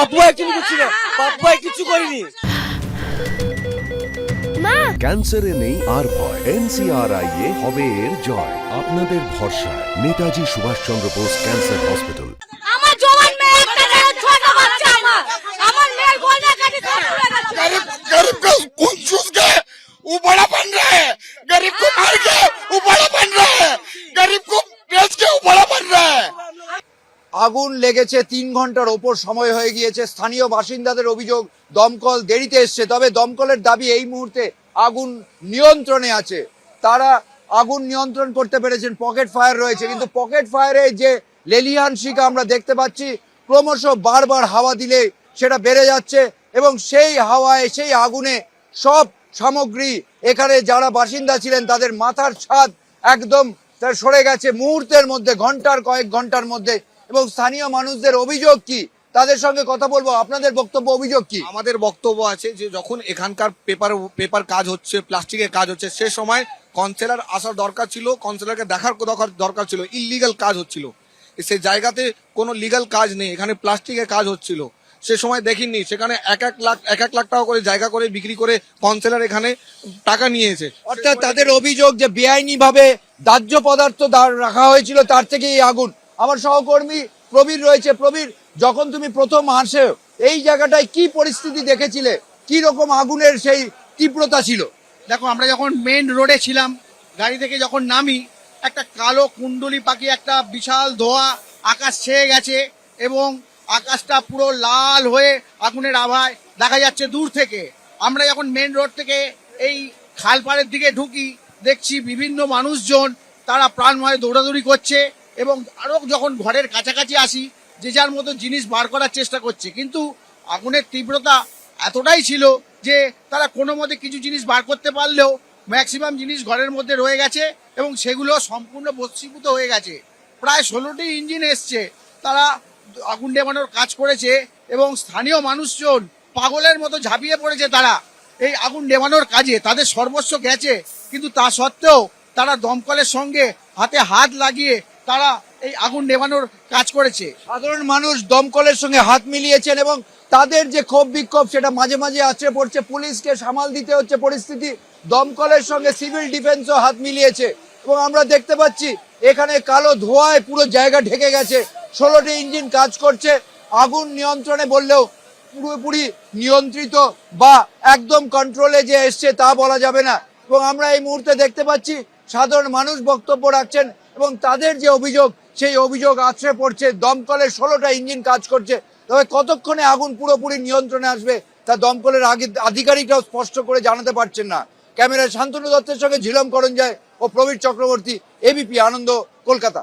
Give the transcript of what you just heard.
পাপ্পু ভাই কিছু করছি না, পাপ্পু ভাই কিছু করিনি। ক্যান্সারে নেই আর ভয়, NCRI এ হবে এর জয়। আপনাদের ভরসা নেতাজি সুভাষচন্দ্র বোস ক্যান্সার হসপিটাল। আমার জওয়ান মেয়ে একটা ছোট বাচ্চা, আমার মেয়ের গলা কাটি गरीब गरीब को खून चूस के वो बड़ा बन रहा है, गरीब को मार के वो बड़ा बन रहा है, गरीब को बेच के वो बड़ा बन रहा है। আগুন লেগেছে 3 ঘন্টার ওপর সময় হয়ে গিয়েছে। স্থানীয় বাসিন্দাদের অভিযোগ দমকল দেরিতে এসছে, তবে দমকলের দাবি এই মুহূর্তে আগুন নিয়ন্ত্রণে আছে। তারা আগুন নিয়ন্ত্রণ করতে পেরেছেন। পকেট ফায়ার রয়েছে, কিন্তু পকেট ফায়ারে যে লেলিহান শিখা আমরা দেখতে পাচ্ছি, ক্রমশ বারবার হাওয়া দিলে সেটা বেড়ে যাচ্ছে এবং সেই হাওয়ায় সেই আগুনে সব সামগ্রী, এখানে যারা বাসিন্দা ছিলেন তাদের মাথার ছাদ একদম সরে গেছে মুহূর্তের মধ্যে, কয়েক ঘন্টার মধ্যে। এবং স্থানীয় মানুষদের অভিযোগ কি, তাদের সঙ্গে কথা বলবো। আপনাদের বক্তব্য, অভিযোগ কি? আমাদের বক্তব্য আছে যে যখন এখানকার পেপার কাজ হচ্ছে, প্লাস্টিকের কাজ হচ্ছে, সে সময় কাউন্সিলর আসার দরকার ছিল, কাউন্সিলরকে দেখার দরকার ছিল। ইলিগাল কাজ হচ্ছিল, সেই জায়গাতে কোনো লিগাল কাজ নেই, এখানে প্লাস্টিকের কাজ হচ্ছিল। সে সময় দেখিনি, সেখানে এক এক লাখ টাকা করে জায়গা করে বিক্রি করে কাউন্সিলর এখানে টাকা নিয়েছে। অর্থাৎ তাদের অভিযোগ যে বেআইনি ভাবে দাহ্য পদার্থ রাখা হয়েছিল, তার থেকে এই আগুন। আমার সহকর্মী প্রবীর রয়েছে। প্রবীর, যখন তুমি প্রথম আসে এই জায়গাটায় কি পরিস্থিতি দেখেছিলে, কি রকম আগুনের সেই তীব্রতা ছিল? দেখো, আমরা যখন মেন রোডে ছিলাম, গাড়ি থেকে যখন নামি, একটা কালো কুণ্ডলি পাখি, একটা বিশাল ধোঁয়া আকাশ ছেয়ে গেছে এবং আকাশটা পুরো লাল হয়ে আগুনের আভায় দেখা যাচ্ছে দূর থেকে। আমরা যখন মেন রোড থেকে এই খালপাড়ের দিকে ঢুকি, দেখছি বিভিন্ন মানুষজন তারা প্রাণভয়ে দৌড়াদৌড়ি করছে এবং আরও যখন ঘরের কাছাকাছি আসি, যে যার মতো জিনিস বার করার চেষ্টা করছে, কিন্তু আগুনের তীব্রতা এতটাই ছিল যে তারা কোনো মতে কিছু জিনিস বার করতে পারলেও ম্যাক্সিমাম জিনিস ঘরের মধ্যে রয়ে গেছে এবং সেগুলো সম্পূর্ণ ভস্মীভূত হয়ে গেছে। প্রায় 16টি ইঞ্জিন এসছে, তারা আগুন নেভানোর কাজ করেছে এবং স্থানীয় মানুষজন পাগলের মতো ঝাঁপিয়ে পড়েছে তারা এই আগুন নেভানোর কাজে। তাদের সর্বস্ব গেছে, কিন্তু তা সত্ত্বেও তারা দমকলের সঙ্গে হাতে হাত লাগিয়ে তারা এই আগুন নেভানোর কাজ করেছে। সাধারণ মানুষ দমকলের সঙ্গে হাত মিলিয়েছেন এবং তাদের যে ক্ষোভ বিক্ষোভ সেটা মাঝে মাঝে আছড়ে পড়ছে। পুলিশকে সামাল দিতে হচ্ছে পরিস্থিতি, দমকলের সঙ্গে সিভিল ডিফেন্সও হাত মিলিয়েছে এবং আমরা দেখতে পাচ্ছি এখানে কালো ধোঁয়ায় পুরো জায়গা ঢেকে গেছে। 16টি ইঞ্জিন কাজ করছে। আগুন নিয়ন্ত্রণে বললেও পুরোপুরি নিয়ন্ত্রিত বা একদম কন্ট্রোলে যে এসছে তা বলা যাবে না। এবং আমরা এই মুহূর্তে দেখতে পাচ্ছি সাধারণ মানুষ বক্তব্য রাখছেন এবং তাদের যে অভিযোগ, সেই অভিযোগ আছড়ে পড়ছে। দমকলের 16টা ইঞ্জিন কাজ করছে, তবে কতক্ষণে আগুন পুরোপুরি নিয়ন্ত্রণে আসবে তা দমকলের আধিকারিকরাও স্পষ্ট করে জানাতে পারছেন না। ক্যামেরায় শান্তনু দত্তের সঙ্গে ঝিলম করঞ্জয় ও প্রবীর চক্রবর্তী, ABP আনন্দ, কলকাতা।